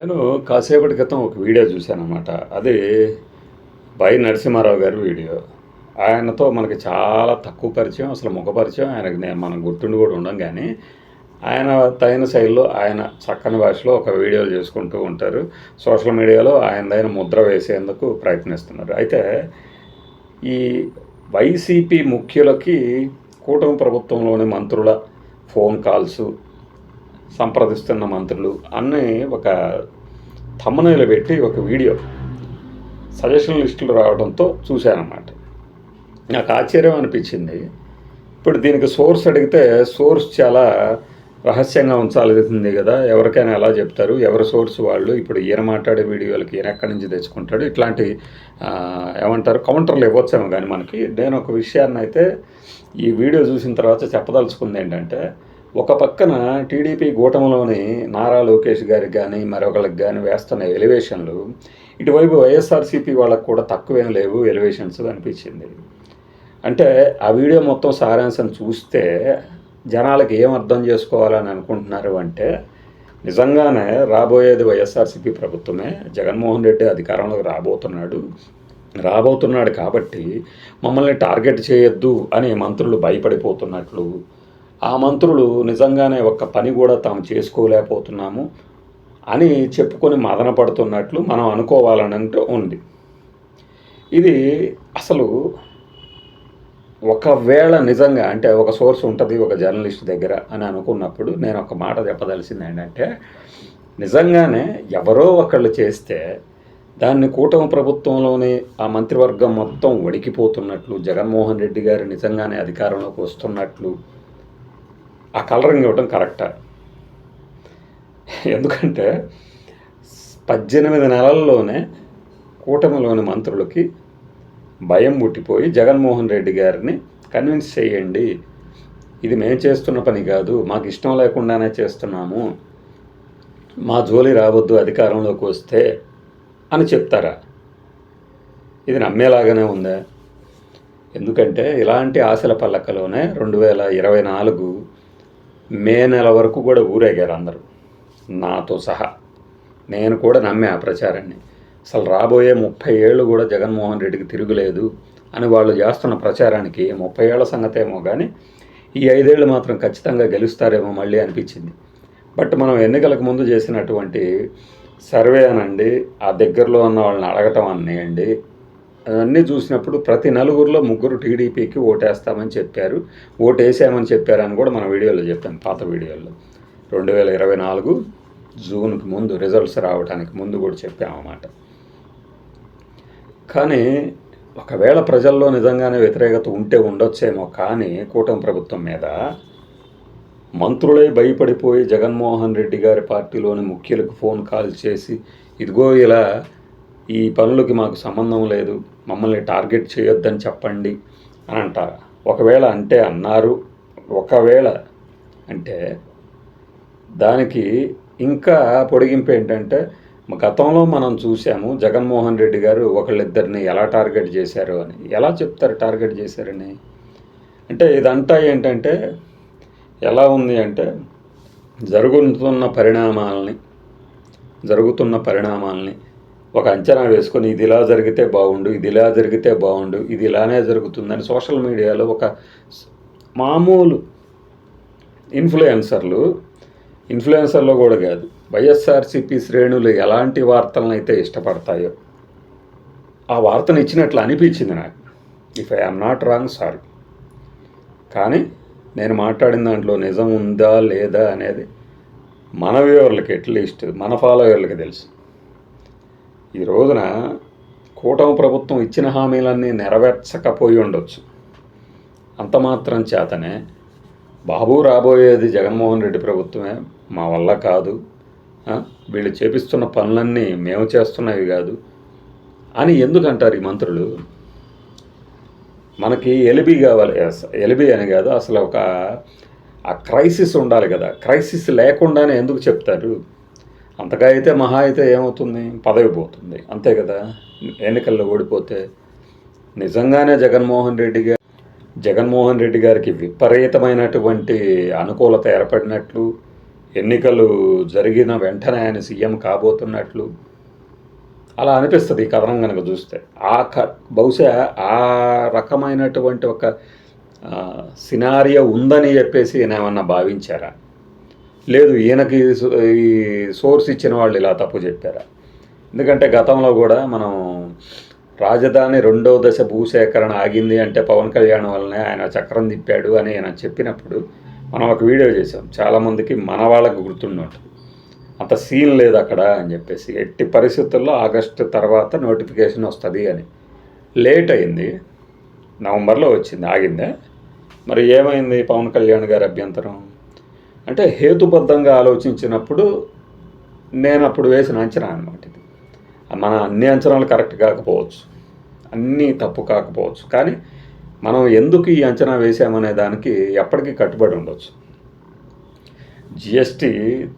నేను కాసేపటి క్రితం ఒక వీడియో చూశాననమాట. అది వై. నరసింహారావు గారి వీడియో. ఆయనతో మనకి చాలా తక్కువ పరిచయం. అసలు ముఖ పరిచయం ఆయనకి మనం గుర్తుండి కూడా ఉండం గానీ, ఆయన తగిన శైలిలో ఆయన చక్కని భాషలో ఒక వీడియోలు చేసుకుంటూ ఉంటారు. సోషల్ మీడియాలో ఆయనదైన ముద్ర వేసేందుకు ప్రయత్నిస్తున్నారు. అయితే ఈ వైసీపీ ముఖ్యులకి కూటమి ప్రభుత్వంలోని మంత్రుల ఫోన్ కాల్సు, సంప్రదిస్తున్న మంత్రులు అన్నీ ఒక థంబ్‌నెయిల్ పెట్టి ఒక వీడియో సజెషన్ లిస్టులు రావడంతో చూశానన్నమాట. నాకు ఆశ్చర్యం అనిపించింది. ఇప్పుడు దీనికి సోర్స్ అడిగితే సోర్స్ చాలా రహస్యంగా ఉంచాల్సింది కదా! ఎవరికైనా ఎలా చెప్తారు? ఎవరి సోర్స్ వాళ్ళు. ఇప్పుడు ఈయన మాట్లాడే వీడియోలకి ఈయన ఎక్కడి నుంచి తెచ్చుకుంటాడు? ఇట్లాంటి ఏమంటారు కౌంటర్లు ఇవ్వచ్చేమో కానీ మనకి. నేను ఒక విషయాన్నైతే ఈ వీడియో చూసిన తర్వాత చెప్పదలుచుకుంది ఏంటంటే, ఒక పక్కన టీడీపీ కూటమిలోని నారా లోకేష్ గారికి కానీ మరొకరికి కానీ వేస్తున్న ఎలివేషన్లు, ఇటువైపు వైఎస్ఆర్సీపీ వాళ్ళకు కూడా తక్కువేం లేవు ఎలివేషన్స్ అనిపించింది. అంటే ఆ వీడియో మొత్తం సారాంశం చూస్తే జనాలకి ఏం అర్థం చేసుకోవాలని అనుకుంటున్నారు అంటే, నిజంగానే రాబోయేది వైఎస్ఆర్సీపీ ప్రభుత్వమే. జగన్మోహన్ రెడ్డి అధికారంలోకి రాబోతున్నాడు కాబట్టి మమ్మల్ని టార్గెట్ చేయొద్దు అని మంత్రులు భయపడిపోతున్నట్లు, ఆ మంత్రులు నిజంగానే ఒక్క పని కూడా తాము చేసుకోలేకపోతున్నాము అని చెప్పుకొని మదన పడుతున్నట్లు మనం అనుకోవాలనంటూ ఉంది. ఇది అసలు ఒకవేళ నిజంగా అంటే ఒక సోర్స్ ఉంటుంది ఒక జర్నలిస్ట్ దగ్గర అని అనుకున్నప్పుడు నేను ఒక మాట చెప్పదలిసింది ఏంటంటే, నిజంగానే ఎవరో ఒకళ్ళు చేస్తే దాన్ని కూటమి ప్రభుత్వంలోని ఆ మంత్రివర్గం మొత్తం వణికిపోతున్నట్లు, జగన్మోహన్ రెడ్డి గారు నిజంగానే అధికారంలోకి వస్తున్నట్లు ఆ కలరింగ్ ఇవ్వడం కరెక్టా? ఎందుకంటే 18 నెలల్లోనే కూటమిలోని మంత్రులకి భయం పుట్టిపోయి జగన్మోహన్ రెడ్డి గారిని కన్విన్స్ చేయండి, ఇది మేము చేస్తున్న పని కాదు, మాకు ఇష్టం లేకుండానే చేస్తున్నాము, మా జోలి రావద్దు అధికారంలోకి వస్తే అని చెప్తారా? ఇది నమ్మేలాగానే ఉందా? ఎందుకంటే ఇలాంటి ఆశల పల్లకలోనే 2024 మే నెల వరకు కూడా ఊరేగారు అందరూ, నాతో సహా. నేను కూడా నమ్మే ఆ ప్రచారాన్ని. అసలు రాబోయే 30 ఏళ్ళు కూడా జగన్మోహన్ రెడ్డికి తిరుగులేదు అని వాళ్ళు చేస్తున్న ప్రచారానికి 30 ఏళ్ల సంగతేమో కానీ ఈ 5 ఏళ్ళు మాత్రం ఖచ్చితంగా గెలుస్తారేమో మళ్ళీ అనిపించింది. బట్ మనం ఎన్నికలకు ముందు చేసినటువంటి సర్వే అనండి, ఆ దగ్గరలో ఉన్న వాళ్ళని అడగటం అనియండి, అవన్నీ చూసినప్పుడు ప్రతి నలుగురిలో 3 టీడీపీకి ఓటేస్తామని చెప్పారు, ఓటేసామని చెప్పారని కూడా మన వీడియోలో చెప్పాను, పాత వీడియోలో. 2024 జూన్కి ముందు రిజల్ట్స్ రావడానికి ముందు కూడా చెప్పామన్నమాట. కానీ ఒకవేళ ప్రజల్లో నిజంగానే వ్యతిరేకత ఉంటే ఉండొచ్చేమో కానీ కూటమి ప్రభుత్వం మీద మంత్రులే భయపడిపోయి జగన్మోహన్ రెడ్డి గారి పార్టీలోని ముఖ్యులకు ఫోన్ కాల్ చేసి, ఇదిగో ఇలా ఈ పనులకి మాకు సంబంధం లేదు, మమ్మల్ని టార్గెట్ చేయొద్దని చెప్పండి అని అంటారా? ఒకవేళ అంటే అన్నారు, ఒకవేళ అంటే దానికి ఇంకా పొడిగింపు ఏంటంటే, గతంలో మనం చూసాము జగన్మోహన్ రెడ్డి గారు ఒకళ్ళిద్దరిని ఎలా టార్గెట్ చేశారు అని. ఎలా చెప్తారు టార్గెట్ చేశారని? అంటే ఇదంతా ఏంటంటే ఎలా ఉంది అంటే, జరుగుతున్న పరిణామాలని ఒక అంచనా వేసుకొని ఇది ఇలా జరిగితే బాగుండు, ఇది ఇలా జరిగితే బాగుండు, ఇది ఇలానే జరుగుతుందని సోషల్ మీడియాలో ఒక మామూలు ఇన్ఫ్లుయెన్సర్లో కూడా కాదు, వైఎస్ఆర్సీపీ శ్రేణులు ఎలాంటి వార్తలను అయితే ఇష్టపడతాయో ఆ వార్తను ఇచ్చినట్లు అనిపించింది నాకు. If I am not wrong, sorry. కానీ నేను మాట్లాడిన దాంట్లో నిజం ఉందా లేదా అనేది మన వ్యూవర్లకి, అట్లీస్ట్ మన ఫాలోవర్లకి తెలుసు. ఈ రోజున కూటమి ప్రభుత్వం ఇచ్చిన హామీలన్నీ నెరవేర్చకపోయి ఉండొచ్చు. అంత మాత్రం చేతనే బాబు రాబోయేది జగన్మోహన్ రెడ్డి ప్రభుత్వమే, మా వల్ల కాదు, వీళ్ళు చేపిస్తున్న పనులన్నీ మేము చేస్తున్నవి కాదు అని ఎందుకంటారు ఈ మంత్రులు? మనకి ఎలిబి కావాలి. ఎలిబి అని కాదు, అసలు ఆ క్రైసిస్ ఉండాలి కదా. క్రైసిస్ లేకుండానే ఎందుకు చెప్తారు? అంతగా అయితే మహా అయితే ఏమవుతుంది, పదవి పోతుంది, అంతే కదా. ఎన్నికల్లో ఓడిపోతే నిజంగానే జగన్మోహన్ రెడ్డి గారికి విపరీతమైనటువంటి అనుకూలత ఏర్పడినట్లు, ఎన్నికలు జరిగిన వెంటనే ఆయన సీఎం కాబోతున్నట్లు అలా అనిపిస్తుంది ఈ కథనం కనుక చూస్తే. బహుశా ఆ రకమైనటువంటి ఒక సినారియో ఉందని చెప్పేసి ఈయన ఏమన్నా భావించారా? లేదు ఈయనకి ఈ సోర్స్ ఇచ్చిన వాళ్ళు ఇలా తప్పు చెప్పారా? ఎందుకంటే గతంలో కూడా మనం రాజధాని 2వ దశ భూసేకరణ ఆగింది అంటే పవన్ కళ్యాణ్ వల్లనే ఆయన చక్రం తిప్పాడు అని ఆయన చెప్పినప్పుడు మనం ఒక వీడియో చేసాం. చాలామందికి మన వాళ్ళకు గుర్తుండి ఉంటుంది, అంత సీన్ లేదు అక్కడ అని చెప్పేసి. ఎట్టి పరిస్థితుల్లో ఆగస్టు తర్వాత నోటిఫికేషన్ వస్తుంది అని. లేట్ అయింది, నవంబర్లో వచ్చింది, ఆగిందే. మరి ఏమైంది పవన్ కళ్యాణ్ గారి అభ్యంతరం అంటే హేతుబద్ధంగా ఆలోచించినప్పుడు నేను అప్పుడు వేసిన అంచనా అనమాట ఇది. మన అన్ని అంచనాలు కరెక్ట్ కాకపోవచ్చు, అన్నీ తప్పు కాకపోవచ్చు, కానీ మనం ఎందుకు ఈ అంచనా వేసామనే దానికి ఎప్పటికీ కట్టుబడి ఉండొచ్చు. జిఎస్టీ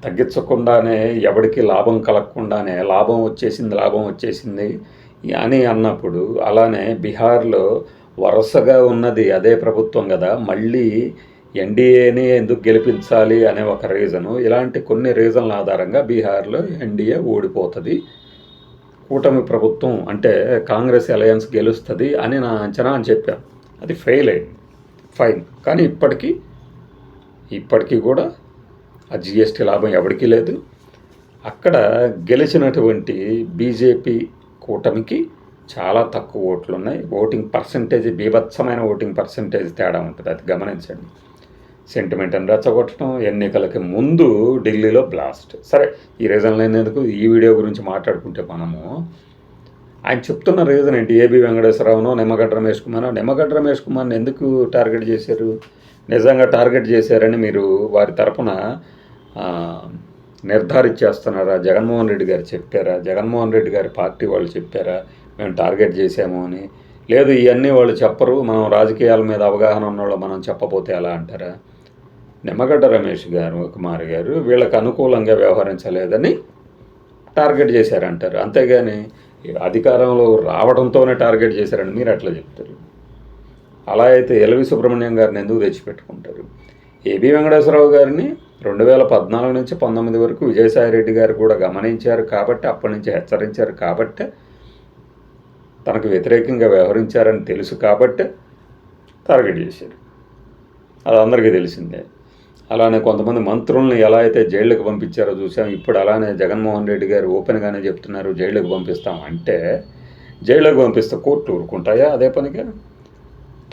తగ్గించకుండానే ఎవరికి లాభం కలగకుండానే లాభం వచ్చేసింది అని అన్నప్పుడు, అలానే బీహార్లో వరుసగా ఉన్నది అదే ప్రభుత్వం కదా, మళ్ళీ ఎన్డీఏని ఎందుకు గెలిపించాలి అనే ఒక రీజను. ఇలాంటి కొన్ని రీజన్ల ఆధారంగా బీహార్లో ఎన్డీఏ ఓడిపోతుంది, కూటమి ప్రభుత్వం అంటే కాంగ్రెస్ అలయన్స్ గెలుస్తుంది అని నా అంచనా అని చెప్పాను. అది ఫెయిల్ అయింది, ఫైన్. కానీ ఇప్పటికీ కూడా ఆ జిఎస్టీ లాభం ఎవరికీ లేదు. అక్కడ గెలిచినటువంటి బీజేపీ కూటమికి చాలా తక్కువ ఓట్లు ఉన్నాయి. ఓటింగ్ పర్సంటేజ్, బీభత్సమైన ఓటింగ్ పర్సంటేజ్ తేడా ఉంటుంది, అది గమనించండి. సెంటిమెంట్ అని రెచ్చగొట్టడం, ఎన్నికలకి ముందు ఢిల్లీలో బ్లాస్ట్. సరే, ఈ రీజన్ లేనందుకు ఈ వీడియో గురించి మాట్లాడుకుంటే మనము ఆయన చెప్తున్న రీజన్ ఏంటి? ఏబి వెంకటేశ్వరరావునో నిమ్మగడ్డ రమేష్ కుమార్ని ఎందుకు టార్గెట్ చేశారు? నిజంగా టార్గెట్ చేశారని మీరు వారి తరపున నిర్ధారించేస్తున్నారా? జగన్మోహన్ రెడ్డి గారు చెప్పారా? జగన్మోహన్ రెడ్డి గారి పార్టీ వాళ్ళు చెప్పారా మేము టార్గెట్ చేసాము అని? లేదు, ఇవన్నీ వాళ్ళు చెప్పరు, మనం రాజకీయాల మీద అవగాహన ఉన్నవాళ్ళు మనం చెప్పపోతే ఎలా అంటారా? నిమ్మగడ్డ రమేష్ కుమార్ గారు వీళ్ళకి అనుకూలంగా వ్యవహరించలేదని టార్గెట్ చేశారంటారు, అంతేగాని అధికారంలో రావడంతోనే టార్గెట్ చేశారని మీరు అట్లా చెప్తారు. అలా అయితే ఎల్వి సుబ్రహ్మణ్యం గారిని ఎందుకు తెచ్చిపెట్టుకుంటారు? ఏబి వెంకటేశ్వరరావు గారిని 2014 నుంచి 19 వరకు విజయసాయి రెడ్డి గారు కూడా గమనించారు కాబట్టి, అప్పటి నుంచి హెచ్చరించారు కాబట్టి, తనకు వ్యతిరేకంగా వ్యవహరించారని తెలుసు కాబట్టి టార్గెట్ చేశారు. అది అందరికీ తెలిసిందే. అలానే కొంతమంది మంత్రుల్ని ఎలా అయితే జైళ్ళకు పంపించారో చూసాం. ఇప్పుడు అలానే జగన్మోహన్ రెడ్డి గారు ఓపెన్గానే చెప్తున్నారు జైళ్ళకు పంపిస్తాం అంటే, జైళ్ళకు పంపిస్తే కోర్టు ఊరుకుంటాయా? అదే పనిగా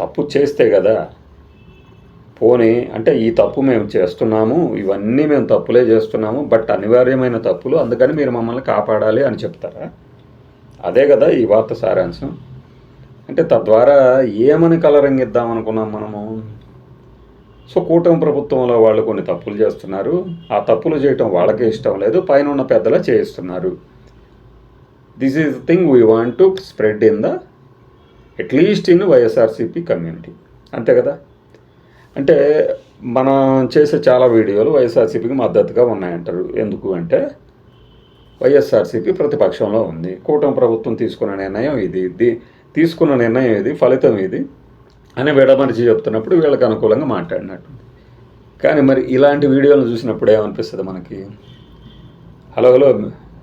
తప్పు చేస్తే కదా. పోనీ అంటే ఈ తప్పు మేము చేస్తున్నాము, ఇవన్నీ మేము తప్పులే చేస్తున్నాము, బట్ అనివార్యమైన తప్పులు, అందుకని మీరు మమ్మల్ని కాపాడాలి అని చెప్తారా? అదే కదా ఈ వార్త సారాంశం. అంటే తద్వారా ఏమని కలరింగిద్దాం అనుకున్నాం మనము? సో కూటమి ప్రభుత్వంలో వాళ్ళు కొన్ని తప్పులు చేస్తున్నారు, ఆ తప్పులు చేయటం వాళ్ళకే ఇష్టం లేదు, పైన ఉన్న పెద్దలా చేయిస్తున్నారు. This is the thing we want to spread in the at least in YSRCP community, అంతే కదా. అంటే మనం చేసే చాలా వీడియోలు వైఎస్ఆర్సీపీకి మద్దతుగా ఉన్నాయంటారు. ఎందుకు అంటే వైఎస్ఆర్సీపీ ప్రతిపక్షంలో ఉంది, కూటమి ప్రభుత్వం తీసుకున్న నిర్ణయం ఇది, ఫలితం ఇది అని విడమరిచి చెప్తున్నప్పుడు వీళ్ళకి అనుకూలంగా మాట్లాడినట్టు. కానీ మరి ఇలాంటి వీడియోలను చూసినప్పుడు ఏమనిపిస్తుంది మనకి? Hello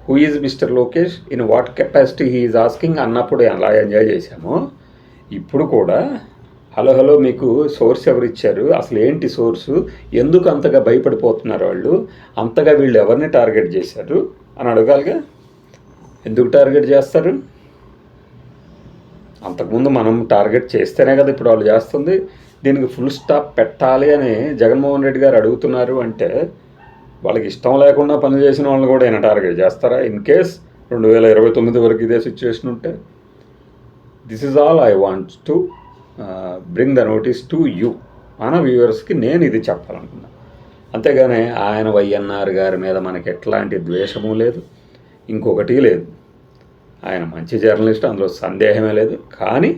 who is mister Lokesh, in what capacity he is asking అన్నప్పుడు ఎలా ఎంజాయ్ చేశామో, ఇప్పుడు కూడా హలో మీకు సోర్స్ ఎవరు ఇచ్చారు, అసలు ఏంటి సోర్సు, ఎందుకు అంతగా భయపడిపోతున్నారు వాళ్ళు, అంతగా వీళ్ళు ఎవరిని టార్గెట్ చేశారు అని అడగాలిగా. ఎందుకు టార్గెట్ చేస్తారు? అంతకుముందు మనం టార్గెట్ చేస్తేనే కదా ఇప్పుడు వాళ్ళు చేస్తుంది. దీనికి ఫుల్ స్టాప్ పెట్టాలి అని జగన్మోహన్ రెడ్డి గారు అడుగుతున్నారు అంటే, వాళ్ళకి ఇష్టం లేకుండా పనిచేసిన వాళ్ళని కూడా ఆయన టార్గెట్ చేస్తారా? ఇన్ కేస్ 2029 వరకు ఇదే సిచ్యువేషన్ ఉంటే. This is all I want to bring the notice to you, మన వ్యూవర్స్కి నేను ఇది చెప్పాలనుకున్నా. అంతేగాని ఆయన వైఎన్ఆర్ గారి మీద మనకి ఎట్లాంటి ద్వేషము లేదు, ఇంకొకటి లేదు. ఆయన మంచి జర్నలిస్ట్, అందులో సందేహమే లేదు. కానీ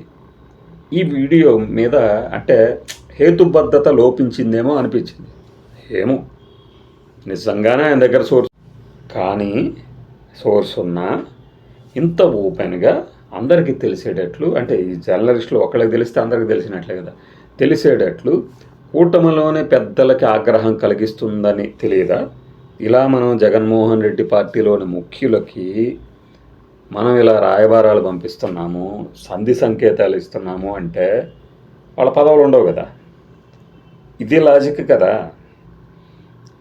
ఈ వీడియో మీద అంటే హేతుబద్ధత లోపించిందేమో అనిపించింది. ఏమో, నిజంగానే ఆయన దగ్గర సోర్స్, కానీ సోర్స్ ఉన్నా ఇంత ఓపెన్గా అందరికీ తెలిసేటట్లు, అంటే ఈ జర్నలిస్టులు ఒకళ్ళకి తెలిస్తే అందరికీ తెలిసినట్లే కదా, తెలిసేటట్లు కూటమిలోనే పెద్దలకి ఆగ్రహం కలిగిస్తుందని తెలియదా? ఇలా మనం జగన్మోహన్ రెడ్డి పార్టీలోని ముఖ్యులకి మనం ఇలా రాయబారాలు పంపిస్తున్నాము, సంధి సంకేతాలు ఇస్తున్నాము అంటే వాళ్ళ పదవులు ఉండవు కదా. ఇది లాజిక్ కదా.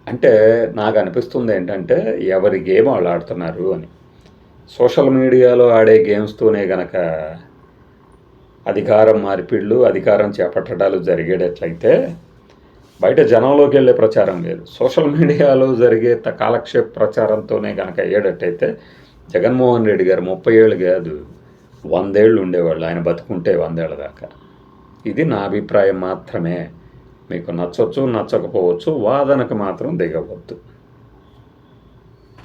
అంటే నాకు అనిపిస్తుంది ఏంటంటే ఎవరి గేమ్ వాళ్ళు ఆడుతున్నారు అని. సోషల్ మీడియాలో ఆడే గేమ్స్తోనే గనక అధికారం మార్పిళ్ళు, అధికారం చేపట్టడాలు జరిగేటట్లయితే బయట జనంలోకి వెళ్ళే ప్రచారం లేదు. సోషల్ మీడియాలో జరిగే కాలక్షేప ప్రచారంతోనే కనుక అయ్యేటట్టయితే జగన్మోహన్ రెడ్డి గారు 30 ఏళ్ళు కాదు 100 ఏళ్ళు ఉండేవాళ్ళు, ఆయన బతుకుంటే 100 ఏళ్ళ దాకా. ఇది నా అభిప్రాయం మాత్రమే. మీకు నచ్చొచ్చు, నచ్చకపోవచ్చు, వాదనకు మాత్రం దిగవద్దు.